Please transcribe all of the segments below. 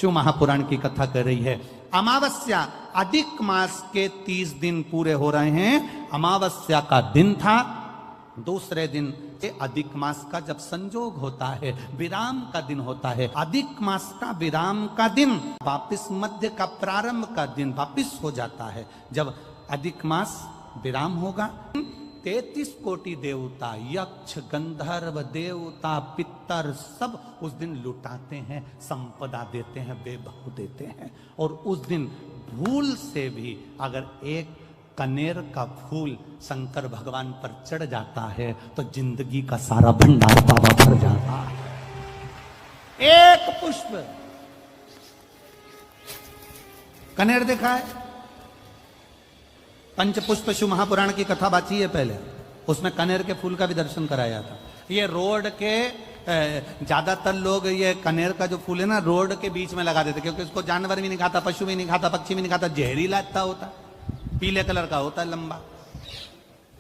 शिव महापुराण की कथा कर रही है। अमावस्या, अधिक मास के 30 दिन पूरे हो रहे हैं। अमावस्या का दिन था, दूसरे दिन अधिक मास का जब संजोग होता है, विराम का दिन होता है, अधिक मास का विराम का दिन वापिस मध्य का प्रारंभ का दिन वापिस हो जाता है। जब अधिक मास विराम होगा, 33 कोटि देवता, यक्ष, गंधर्व, देवता, पितर सब उस दिन लुटाते हैं, संपदा देते हैं, वैभव देते हैं। और उस दिन भूल से भी अगर एक कनेर का फूल शंकर भगवान पर चढ़ जाता है तो जिंदगी का सारा भंडार बाबा भर जाता है। एक पुष्प, कनेर देखा है? पंचपुष्प शिव महापुराण की कथा बाची है पहले, उसमें कनेर के फूल का भी दर्शन कराया था। ये रोड के ज्यादातर लोग ये कनेर का जो फूल है ना रोड के बीच में लगा देते, क्योंकि उसको जानवर भी नहीं खाता, पशु भी नहीं खाता, पक्षी भी नहीं खाता, जहरीला इतना होता, पीले कलर का होता है, लंबा,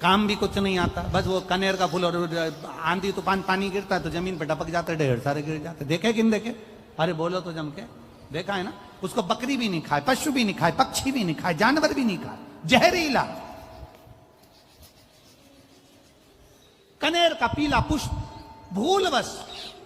काम भी कुछ नहीं आता। बस वो कनेर का फूल, और आंधी तूफान पानी गिरता है तो जमीन पर टपक जाते, ढेर सारे गिर जाते। देखे कि नहीं देखे? अरे बोलो तो जम के, देखा है ना? उसको बकरी भी नहीं खाए, पशु भी नहीं खाए, पक्षी भी नहीं खाए, जानवर भी नहीं खाए, जहरीला कनेर का पीला पुष्प। भूलवश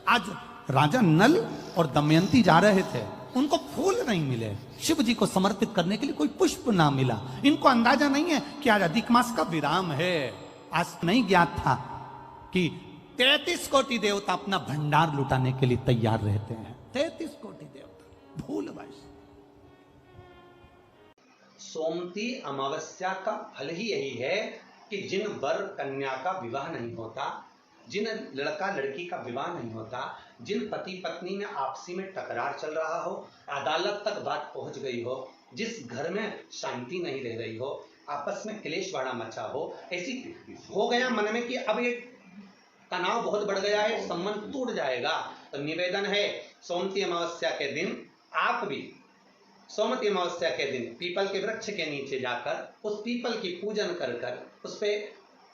आज राजा नल और दमयंती जा रहे थे, उनको फूल नहीं मिले, शिव जी को समर्पित करने के लिए कोई पुष्प ना मिला। इनको अंदाजा नहीं है कि आज अधिक मास का विराम है। आज नहीं ज्ञात था कि 33 कोटि देवता अपना भंडार लुटाने के लिए तैयार रहते हैं। 33 कोटि देवता भूलवश। सोमती अमावस्या का फल ही यही है कि जिन वर कन्या का विवाह नहीं होता, जिन लड़का लड़की का विवाह नहीं होता, जिन पति पत्नी में आपसी में टकरार चल रहा हो, अदालत तक बात पहुंच गई हो, जिस घर में शांति नहीं रह रही हो, आपस में क्लेश बड़ा मचा हो, ऐसी हो गया मन में कि अब ये तनाव बहुत बढ़ गया है, संबंध टूट जाएगा, तो निवेदन है सोमती अमावस्या के दिन आप भी सोमती अमावस्या के दिन पीपल के वृक्ष के नीचे जाकर उस पीपल की पूजन कर कर उस पे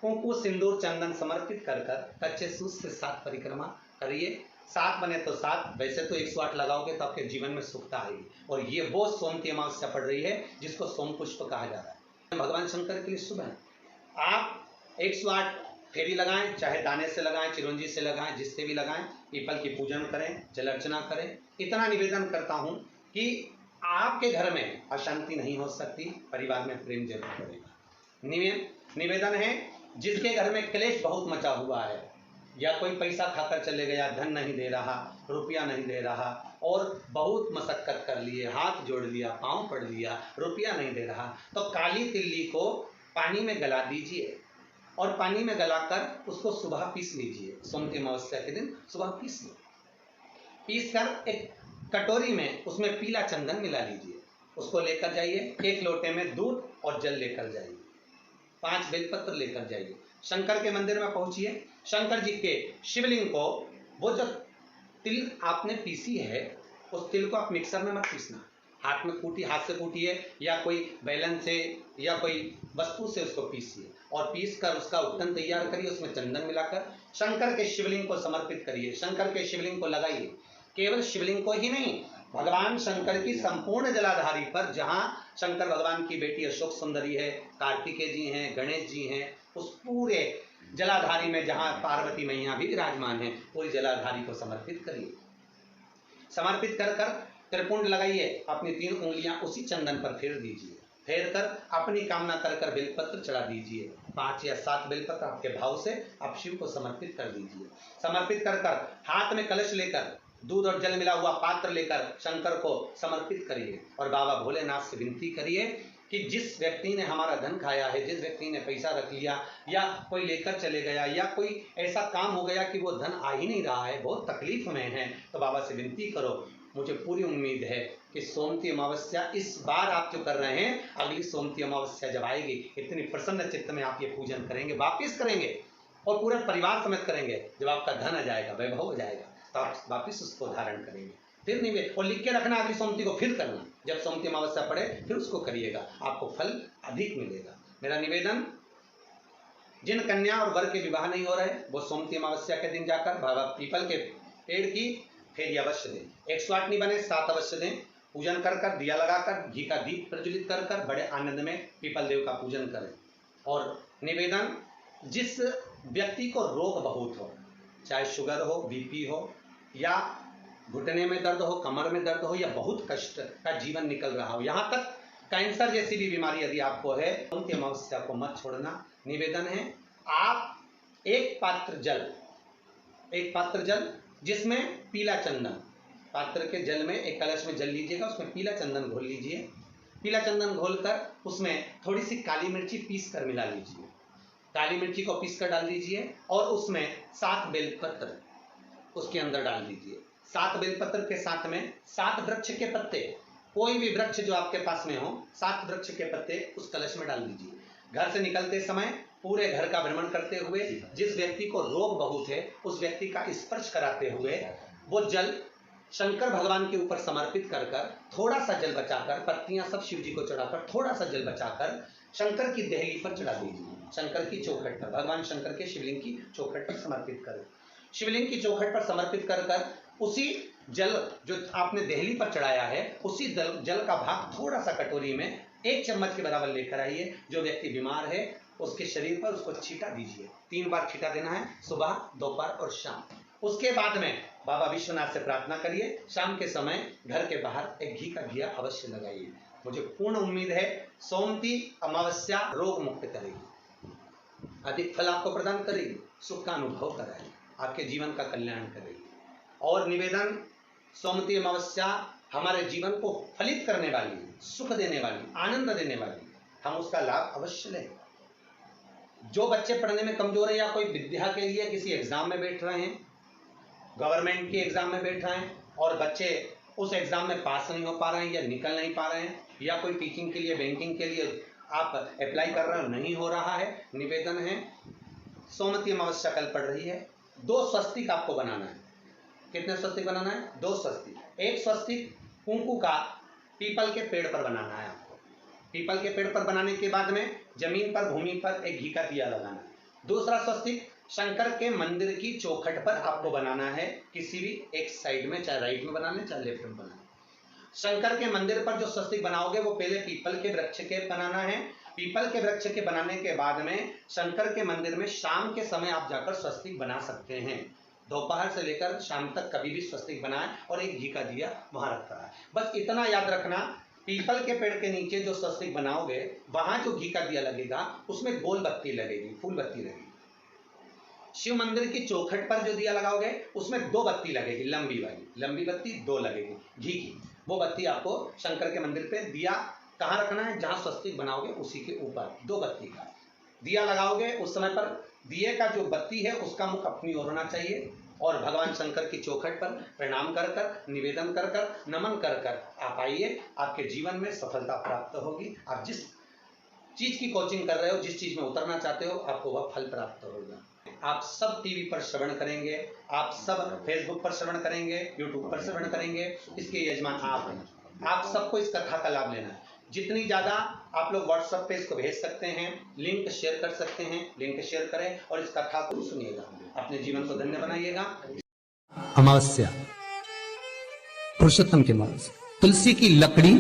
कुंकु सिंदूर चंदन समर्पित कर कर कच्चे सूत से 7 परिक्रमा करिए। 7 बने तो 7, वैसे तो 108 लगाओगे तो आपके जीवन में सुखता आएगी। और ये वो सोमती अमावस्या पड़ रही है जिसको सोम पुष्प कहा जा रहा है। भगवान शंकर के लिए शुभ है। आप 108 फेरी लगाएं, चाहे दाने से लगाएं, चिरंजी से लगाएं, जिससे भी लगाएं, पीपल की पूजन करें, जल अर्चना करें। इतना निवेदन करता हूं कि आपके घर में अशांति नहीं हो सकती, परिवार में प्रेम जरूर करेगा। निवेदन है जिसके घर में क्लेश बहुत मचा हुआ है, या कोई पैसा खाकर चले गया, धन नहीं दे रहा, रुपया नहीं दे रहा, और बहुत मशक्कत कर लिए, हाथ जोड़ लिया, पांव पड़ लिया, रुपया नहीं दे रहा, तो काली तिल्ली को पानी में गला दीजिए और पानी में गलाकर उसको सुबह पीस लीजिए। सोमती अमावस्या के दिन सुबह पीस लो, पीस कर एक कटोरी में उसमें पीला चंदन मिला लीजिए, उसको लेकर जाइए। 1 लोटे में दूध और जल लेकर जाइए, 5 बेलपत्र लेकर जाइए, शंकर के मंदिर में पहुंचिए। शंकर जी के शिवलिंग को, वो जो तिल आपने पीसी है उस तिल को आप मिक्सर में मत पीसना, हाथ से कूटिए, या कोई बैलन से या कोई वस्तु से उसको पीसिए, और पीस कर उसका उत्तन तैयार करिए, उसमें चंदन मिलाकर शंकर के शिवलिंग को समर्पित करिए। शंकर के शिवलिंग को लगाइए, केवल शिवलिंग को ही नहीं, भगवान शंकर की संपूर्ण जलाधारी पर, जहां शंकर भगवान की बेटी अशोक सुंदरी है, कार्तिकेय जी हैं, गणेश जी हैं, उस पूरे जलाधारी में जहां पार्वती मैया भी विराजमान है, पूरी जलाधारी को समर्पित करिए। समर्पित कर कर त्रिपुंड लगाइए, अपनी 3 उंगलियां उसी चंदन पर फेर दीजिए, फेर कर अपनी कामना कर कर बेलपत्र चढ़ा दीजिए। 5 या 7 बेलपत्र आपके भाव से आप शिव को समर्पित कर दीजिए। समर्पित कर कर हाथ में कलश लेकर, दूध और जल मिला हुआ पात्र लेकर शंकर को समर्पित करिए, और बाबा भोलेनाथ से विनती करिए कि जिस व्यक्ति ने हमारा धन खाया है, जिस व्यक्ति ने पैसा रख लिया, या कोई लेकर चले गया, या कोई ऐसा काम हो गया कि वो धन आ ही नहीं रहा है, बहुत तकलीफ में है, तो बाबा से विनती करो। मुझे पूरी उम्मीद है कि सोमती अमावस्या इस बार आप जो कर रहे हैं, अगली सोमती अमावस्या जब आएगी, इतनी प्रसन्न चित्त में आप ये पूजन करेंगे, वापिस करेंगे, और पूरे परिवार समेत करेंगे। जब आपका धन आ जाएगा, वैभव हो जाएगा, तो आप वापिस उसको धारण करेंगे। फिर निवेद, और लिख के रखना, अगली सोमती को फिर करना, जब सोमती अमावस्या पड़े फिर उसको करिएगा, आपको फल अधिक मिलेगा। मेरा निवेदन, जिन कन्या और वर के विवाह नहीं हो रहे, वो सोमती अमावस्या के दिन जाकर बाबा पीपल के पेड़ की फिर ये अवश्य दें। 108 नहीं बने 7 अवश्य दें। पूजन कर कर, दिया लगाकर, घी का दीप प्रज्वलित कर कर बड़े आनंद में पीपल देव का पूजन करें। और निवेदन, जिस व्यक्ति को रोग बहुत हो, चाहे शुगर हो, बीपी हो, या घुटने में दर्द हो, कमर में दर्द हो, या बहुत कष्ट का जीवन निकल रहा हो, यहाँ तक कैंसर जैसी भी बीमारी यदि आपको है, उनकी अमावस्या को मत छोड़ना। निवेदन है, आप एक पात्र जल जिसमें पीला चंदन, पात्र के जल में एक कलश में जल लीजिएगा, उसमें पीला चंदन घोल लीजिए। पीला चंदन घोलकर उसमें थोड़ी सी काली मिर्ची पीस कर मिला लीजिए। काली मिर्ची को पीस कर डाल दीजिए और उसमें 7 बेलपत्र उसके अंदर डाल दीजिए। 7 बेलपत्र के साथ में 7 वृक्ष के पत्ते, कोई भी वृक्ष जो आपके पास में हो, 7 वृक्ष के पत्ते उस कलश में डाल दीजिए। घर से निकलते समय पूरे घर का भ्रमण करते हुए, जिस व्यक्ति को रोग बहुत है उस व्यक्ति का स्पर्श कराते हुए वो जल शंकर भगवान के ऊपर समर्पित कर कर, थोड़ा सा जल बचाकर, पत्तियां सब शिव जी को चढ़ाकर थोड़ा सा जल बचाकर शंकर की देहली पर चढ़ा दीजिए। शंकर की चौखट पर, भगवान शंकर के शिवलिंग की चौखट पर समर्पित करें। शिवलिंग की चौखट पर समर्पित कर कर उसी जल जो आपने देहली पर चढ़ाया है, उसी जल का भाग थोड़ा सा कटोरी में 1 चम्मच के बराबर लेकर आइए। जो व्यक्ति बीमार है उसके शरीर पर उसको छींटा दीजिए। 3 बार छींटा देना है, सुबह, दोपहर और शाम। उसके बाद में बाबा विश्वनाथ से प्रार्थना करिए। शाम के समय घर के बाहर एक घी का दिया अवश्य लगाइए। मुझे पूर्ण उम्मीद है सोमती अमावस्या रोग मुक्त करेगी, अधिक फल आपको प्रदान करेगी, सुख का अनुभव कराएगी, आपके जीवन का कल्याण करेगी। और निवेदन, सोमती अमावस्या हमारे जीवन को फलित करने वाली, सुख देने वाली, आनंद देने वाली, हम उसका लाभ अवश्य लें। जो बच्चे पढ़ने में कमजोर है या कोई विद्या के लिए किसी एग्जाम में बैठ रहे हैं, गवर्नमेंट की एग्जाम में बैठ रहे हैं और बच्चे उस एग्जाम में पास नहीं हो पा रहे हैं या निकल नहीं पा रहे हैं, या कोई टीचिंग के लिए, बैंकिंग के लिए आप अप्लाई कर रहे हो, नहीं हो रहा है, निवेदन है, सोमती अमावस्या कल पड़ रही है, 2 स्वस्तिक आपको बनाना है। कितने स्वस्तिक बनाना है? 2 स्वस्तिक। एक स्वस्तिक कुंकू का पीपल के पेड़ पर बनाना है आपको। पीपल के पेड़ पर बनाने के बाद में जमीन पर, भूमि पर एक घी का दिया लगाना है। दूसरा स्वस्तिक शंकर के मंदिर की चौखट पर आपको बनाना है, किसी भी एक साइड में, चाहे राइट में बना लें चाहे लेफ्ट में बना लें। शंकर के मंदिर पर जो स्वस्तिक बनाओगे वो पहले पीपल के वृक्ष के बनाना है। पीपल के वृक्ष के बनाने के बाद में शंकर के मंदिर में शाम के समय आप जाकर स्वस्तिक बना सकते हैं। दोपहर से लेकर शाम तक कभी भी स्वस्तिक बनाएं और एक घी का दिया वहां रखा है। बस इतना याद रखना, पीपल के पेड़ के नीचे जो स्वस्तिक बनाओगे वहां जो घी का दिया लगेगा उसमें गोल बत्ती लगेगी, फूल बत्ती लगेगी। शिव मंदिर की चौखट पर जो दिया लगाओगे उसमें 2 बत्ती लगेगी, लंबी वाली, लंबी बत्ती 2 लगेगी घी की। वो बत्ती आपको शंकर के मंदिर पे दिया कहाँ रखना है? जहां स्वस्तिक बनाओगे उसी के ऊपर 2 बत्ती का दिया लगाओगे। उस समय पर दिए का जो बत्ती है उसका मुख अपनी ओर होना चाहिए और भगवान शंकर की चौखट पर प्रणाम कर कर, निवेदन कर कर, नमन कर कर आप आइए। आपके जीवन में सफलता प्राप्त होगी। आप जिस चीज की कोचिंग कर रहे हो, जिस चीज में उतरना चाहते हो, आपको वह फल प्राप्त होगा। आप सब टीवी पर श्रवण करेंगे, आप सब फेसबुक पर श्रवण करेंगे, यूट्यूब पर श्रवण करेंगे, इसके यजमान आप हैं। आप सबको इस कथा का लाभ लेना है। जितनी ज्यादा आप लोग व्हाट्सएप पे इसको भेज सकते हैं, लिंक शेयर कर सकते हैं, लिंक शेयर करें और इस कथा को सुनिएगा, अपने जीवन को धन्य बनाइएगा। अमावस्या, पुरुषोत्तम की अमावस्या। तुलसी की लकड़ी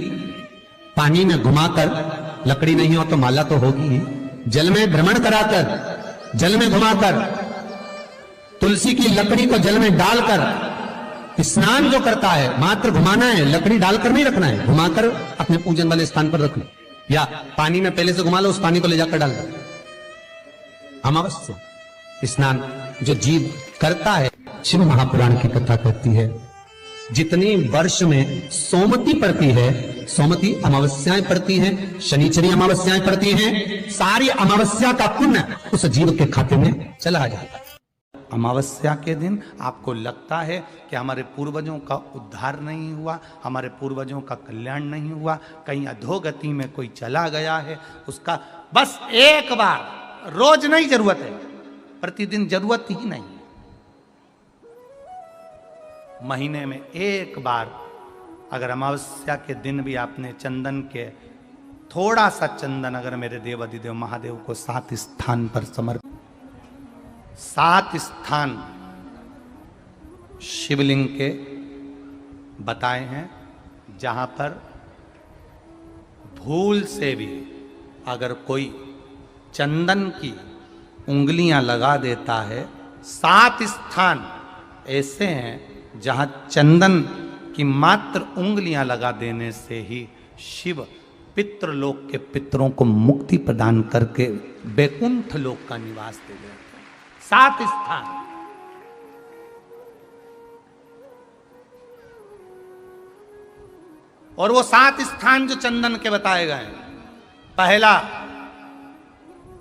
पानी में घुमाकर, लकड़ी नहीं हो तो माला तो होगी ही, जल में भ्रमण कराकर, जल में घुमाकर, तुलसी की लकड़ी को जल में डालकर स्नान जो करता है, मात्र घुमाना है, लकड़ी डालकर नहीं रखना है, घुमाकर अपने पूजन वाले स्थान पर रख लो, या पानी में पहले से घुमा लो, उस पानी को ले जाकर डाल दो। अमावस्या स्नान जो जीव करता है, शिव महापुराण की कथा कहती है, जितनी वर्ष में सोमती पड़ती है, सोमती अमावस्याएं पड़ती हैं, शनिचरी अमावस्याएं पड़ती हैं, सारी अमावस्या का पुण्य उस जीव के खाते में चला जाता है। अमावस्या के दिन आपको लगता है कि हमारे पूर्वजों का उद्धार नहीं हुआ, हमारे पूर्वजों का कल्याण नहीं हुआ, कहीं अधोगति में कोई चला गया है, उसका बस एक बार, रोज नहीं जरूरत है, प्रतिदिन जरूरत ही नहीं, महीने में एक बार अगर अमावस्या के दिन भी आपने चंदन के थोड़ा सा चंदन अगर मेरे देव अधिदेव महादेव को 7 स्थान पर समर्पित, 7 स्थान शिवलिंग के बताए हैं, जहां पर भूल से भी अगर कोई चंदन की उंगलियां लगा देता है, 7 स्थान ऐसे हैं जहां चंदन की मात्र उंगलियां लगा देने से ही शिव पितृलोक के पितरों को मुक्ति प्रदान करके वैकुंठ लोक का निवास दे देते हैं। 7 स्थान। और वो 7 स्थान जो चंदन के बताए गए हैं, पहला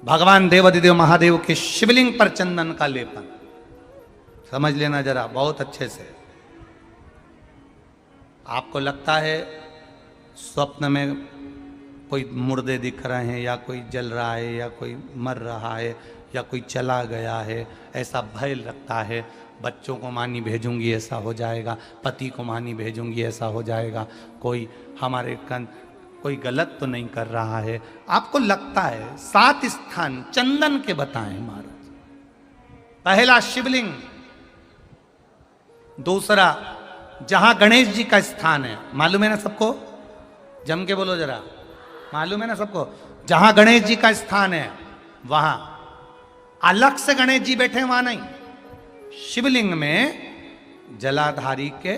भगवान देवाधिदेव महादेव के शिवलिंग पर चंदन का लेपन। समझ लेना जरा बहुत अच्छे से। आपको लगता है स्वप्न में कोई मुर्दे दिख रहे हैं, या कोई जल रहा है, या कोई मर रहा है, या कोई चला गया है, ऐसा भय लगता है। बच्चों को मानी भेजूंगी ऐसा हो जाएगा, पति को मानी भेजूंगी ऐसा हो जाएगा, कोई हमारे कोई गलत तो नहीं कर रहा है, आपको लगता है। 7 स्थान चंदन के बताए महाराज। पहला शिवलिंग, दूसरा जहां गणेश जी का स्थान है, मालूम है ना सबको? जम के बोलो जरा, मालूम है ना सबको? जहां गणेश जी का स्थान है वहां अलग से गणेश जी बैठे, वहां नहीं। शिवलिंग में जलाधारी के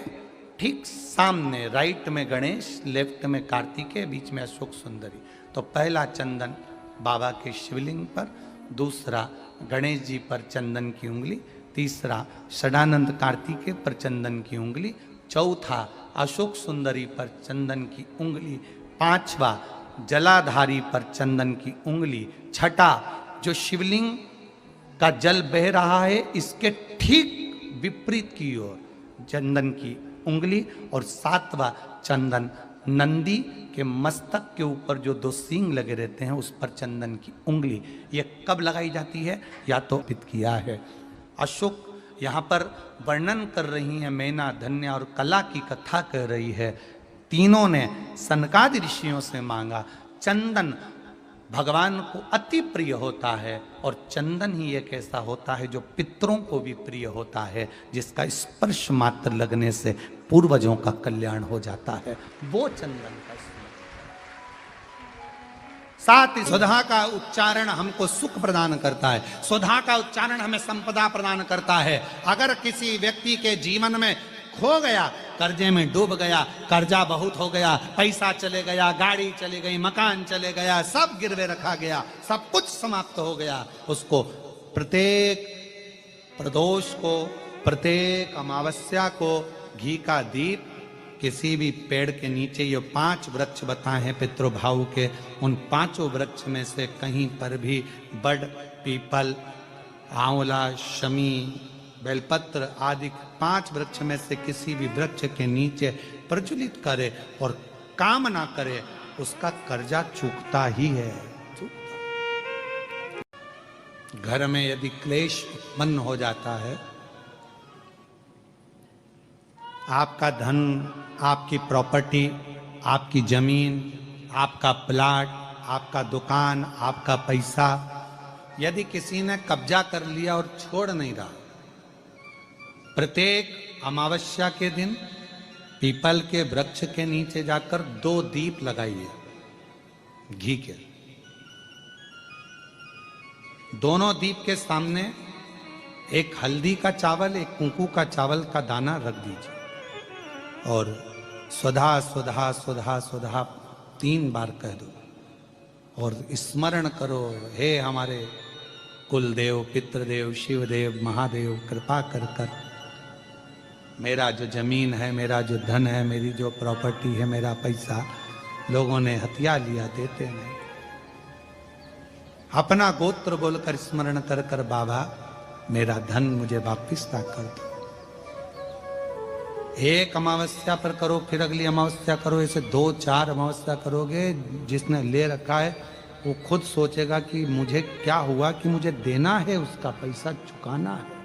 ठीक सामने राइट में गणेश, लेफ्ट में कार्तिकेय, बीच में अशोक सुंदरी। तो पहला चंदन बाबा के शिवलिंग पर, दूसरा गणेश जी पर चंदन की उंगली, तीसरा षडानंद कार्तिकेय पर चंदन की उंगली, चौथा अशोक सुंदरी पर चंदन की उंगली, पांचवा जलाधारी पर चंदन की उंगली, छठा जो शिवलिंग का जल बह रहा है इसके ठीक विपरीत की ओर चंदन की उंगली, और 7वां चंदन नंदी के मस्तक के ऊपर जो 2 सींग लगे रहते हैं उस पर चंदन की उंगली। ये कब लगाई जाती है? या तो पित किया है। अशोक यहाँ पर वर्णन कर रही हैं, मैना, धन्य और कला की कथा कह रही है। तीनों ने सनकादि ऋषियों से मांगा। चंदन भगवान को अति प्रिय होता है, और चंदन ही एक ऐसा होता है जो पितरों को भी प्रिय होता है, जिसका स्पर्श मात्र लगने से पूर्वजों का कल्याण हो जाता है। वो चंदन का साथ ही सुधा का उच्चारण हमको सुख प्रदान करता है। सुधा का उच्चारण हमें संपदा प्रदान करता है। अगर किसी व्यक्ति के जीवन में खो गया, कर्जे में डूब गया, कर्जा बहुत हो गया, पैसा चले गया, गाड़ी चली गई, मकान चले गया, सब गिरवे रखा गया, सब कुछ समाप्त हो गया, उसको प्रत्येक प्रदोष को, प्रत्येक अमावस्या को घी का दीप किसी भी पेड़ के नीचे, ये 5 वृक्ष बताए हैं पितृभाव के, उन 5 वृक्ष में से कहीं पर भी बड़, पीपल, आंवला, शमी, बेलपत्र आदि 5 वृक्ष में से किसी भी वृक्ष के नीचे प्रज्वलित करे और काम ना करे, उसका कर्जा चूकता ही है। घर में यदि क्लेश उत्पन्न हो जाता है, आपका धन, आपकी प्रॉपर्टी, आपकी जमीन, आपका प्लाट, आपका दुकान, आपका पैसा, यदि किसी ने कब्जा कर लिया और छोड़ नहीं रहा, प्रत्येक अमावस्या के दिन पीपल के वृक्ष के नीचे जाकर 2 दीप लगाइए घी के। दोनों दीप के सामने एक हल्दी का चावल, एक कुंकू का चावल का दाना रख दीजिए, और स्वधा स्वधा स्वधा स्वधा 3 बार कह दो, और स्मरण करो, हे हमारे कुलदेव, पितृदेव, शिवदेव, महादेव, कृपा कर कर मेरा जो जमीन है, मेरा जो धन है, मेरी जो प्रॉपर्टी है, मेरा पैसा लोगों ने हथिया लिया, देते नहीं। अपना गोत्र बोलकर स्मरण कर कर बाबा मेरा धन मुझे वापिस ला कर दो। एक अमावस्या पर करो, फिर अगली अमावस्या करो, ऐसे 2-4 अमावस्या करोगे, जिसने ले रखा है वो खुद सोचेगा कि मुझे क्या हुआ, कि मुझे देना है, उसका पैसा चुकाना है,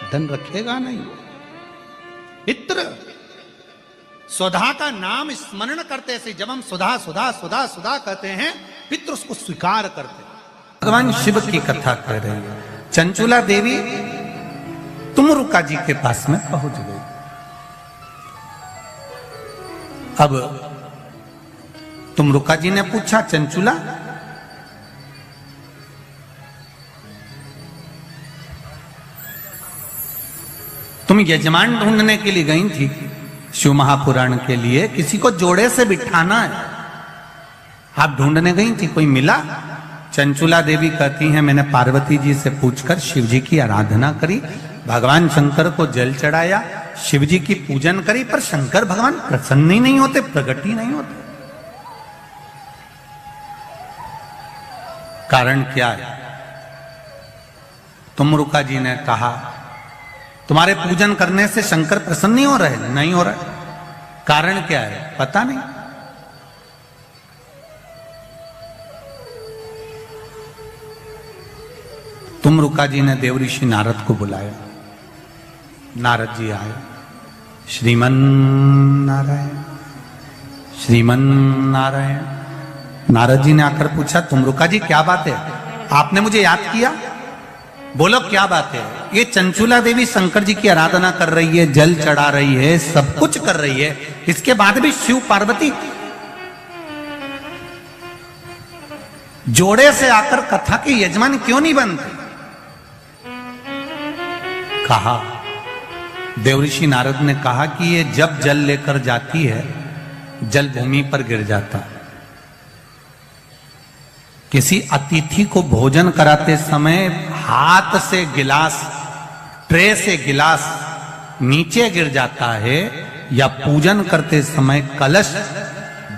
धन रखेगा नहीं। पितृ सुधा का नाम स्मरण करते से, जब हम सुधा सुधा सुधा सुधा कहते हैं, पितृ उसको स्वीकार करते हैं। भगवान शिव की कथा कह रही है। चंचुला देवी तुमरुका जी के पास में पहुंच गई। अब तुमरुका जी ने पूछा, चंचुला तुम यजमान ढूंढने के लिए गई थी शिव महापुराण के लिए, किसी को जोड़े से बिठाना है, आप ढूंढने गई थी, कोई मिला? चंचुला देवी कहती हैं मैंने पार्वती जी से पूछकर शिव जी की आराधना करी, भगवान शंकर को जल चढ़ाया, शिव जी की पूजन करी, पर शंकर भगवान प्रसन्न ही नहीं होते, प्रकट ही नहीं होते। कारण क्या है? तुमरुका जी ने कहा तुम्हारे पूजन करने से शंकर प्रसन्न नहीं हो रहे? नहीं हो रहा। कारण क्या है? पता नहीं। तुमरुका जी ने देव ऋषि नारद को बुलाया, नारद जी आए, श्रीमन नारायण श्रीमन नारायण। नारद जी ने आकर पूछा, तुमरुका जी क्या बात है, आपने मुझे याद किया, बोलो क्या बात है? ये चंचुला देवी शंकर जी की आराधना कर रही है, जल चढ़ा रही है, सब कुछ कर रही है, इसके बाद भी शिव पार्वती जोड़े से आकर कथा के यजमान क्यों नहीं बनते? कहा, देवऋषि नारद ने कहा कि ये जब जल लेकर जाती है जल भूमि पर गिर जाता है। किसी अतिथि को भोजन कराते समय हाथ से गिलास, ट्रे से गिलास नीचे गिर जाता है, या पूजन करते समय कलश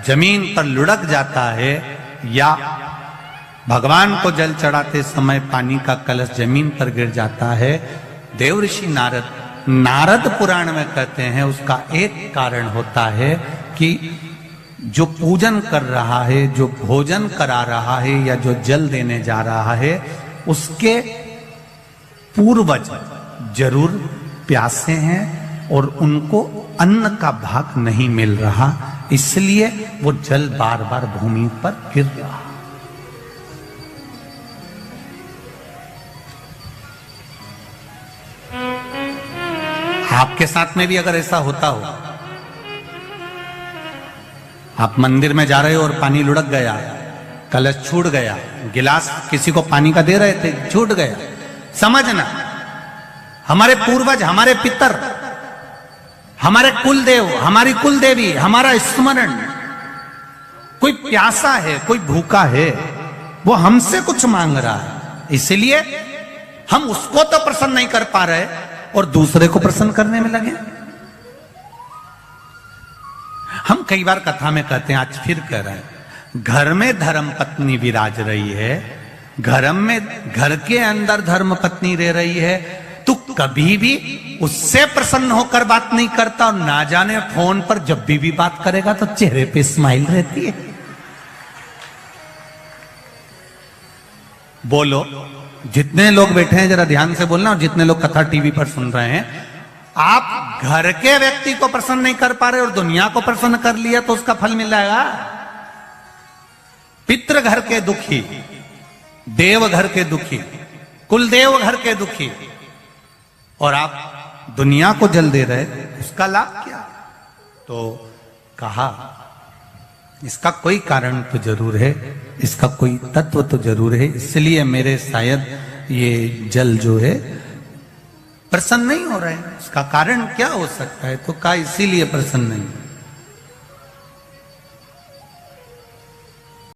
जमीन पर लुढ़क जाता है, या भगवान को जल चढ़ाते समय पानी का कलश जमीन पर गिर जाता है। देवऋषि नारद पुराण में कहते हैं उसका एक कारण होता है कि जो पूजन कर रहा है, जो भोजन करा रहा है, या जो जल देने जा रहा है, उसके पूर्वज जरूर प्यासे हैं और उनको अन्न का भाग नहीं मिल रहा, इसलिए वो जल बार बार भूमि पर गिर रहा। आपके साथ में भी अगर ऐसा होता हो, आप मंदिर में जा रहे हो और पानी लुढ़क गया, कलश छूट गया, गिलास किसी को पानी का दे रहे थे, छूट गया, समझना हमारे पूर्वज, हमारे पितर, हमारे कुलदेव, हमारी कुलदेवी, हमारा स्मरण, कोई प्यासा है, कोई भूखा है, वो हमसे कुछ मांग रहा है, इसलिए हम उसको तो प्रसन्न नहीं कर पा रहे और दूसरे को प्रसन्न करने में लगे। हम कई बार कथा में कहते हैं, आज फिर कह रहे हैं, घर में धर्म पत्नी विराज रही है, घर के अंदर धर्म पत्नी रह रही है, तू कभी भी उससे प्रसन्न होकर बात नहीं करता, और ना जाने फोन पर जब भी बात करेगा तो चेहरे पे स्माइल रहती है। बोलो, जितने लोग बैठे हैं जरा ध्यान से बोलना, और जितने लोग कथा टीवी पर सुन रहे हैं, आप घर के व्यक्ति को प्रसन्न नहीं कर पा रहे और दुनिया को प्रसन्न कर लिया तो उसका फल मिल जाएगा। पितृ घर के दुखी, देव घर के दुखी, कुलदेव घर के दुखी, और आप दुनिया को जल दे रहे, उसका लाभ क्या? तो कहा इसका कोई कारण तो जरूर है, इसका कोई तत्व तो जरूर है, इसलिए मेरे शायद ये जल जो है प्रसन्न नहीं हो रहे हैं। उसका कारण क्या हो सकता है? तो कहा इसीलिए प्रसन्न नहीं।